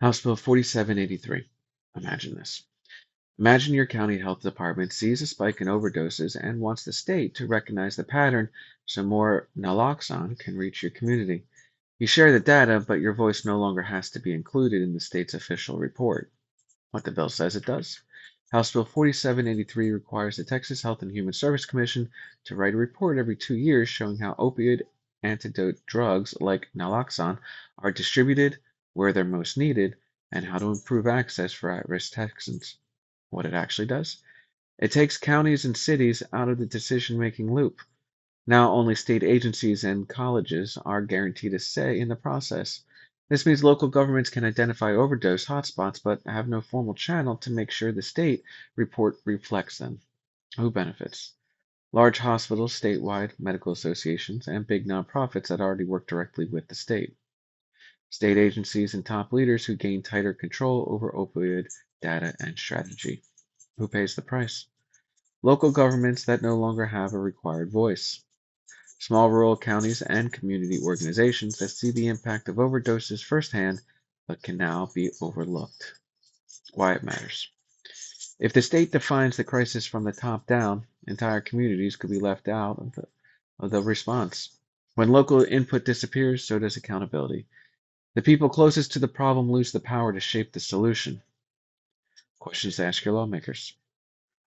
House Bill 4783. Imagine this. Imagine your county health department sees a spike in overdoses and wants the state to recognize the pattern so more naloxone can reach your community. You share the data, but your voice no longer has to be included in the state's official report. What the bill says it does. House Bill 4783 requires the Texas Health and Human Service Commission to write a report every 2 years showing how opioid antidote drugs like naloxone are distributed, where they're most needed, and how to improve access for at-risk Texans. What it actually does? It takes counties and cities out of the decision-making loop. Now only state agencies and colleges are guaranteed a say in the process. This means local governments can identify overdose hotspots but have no formal channel to make sure the state report reflects them. Who benefits? Large hospitals, statewide, medical associations, and big nonprofits that already work directly with the state. State agencies and top leaders who gain tighter control over opioid data and strategy. Who pays the price? Local governments that no longer have a required voice. Small rural counties and community organizations that see the impact of overdoses firsthand but can now be overlooked. Why it matters. If the state defines the crisis from the top down, entire communities could be left out of the response. When local input disappears, so does accountability. The people closest to the problem lose the power to shape the solution. Questions to ask your lawmakers.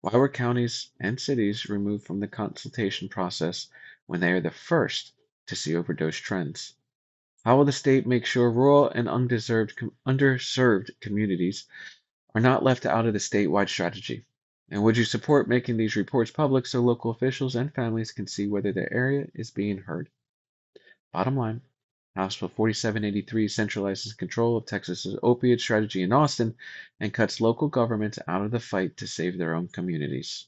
Why were counties and cities removed from the consultation process when they are the first to see overdose trends? How will the state make sure rural and underserved communities are not left out of the statewide strategy? And would you support making these reports public so local officials and families can see whether their area is being heard? Bottom line, House Bill 4783 centralizes control of Texas's opioid strategy in Austin and cuts local governments out of the fight to save their own communities.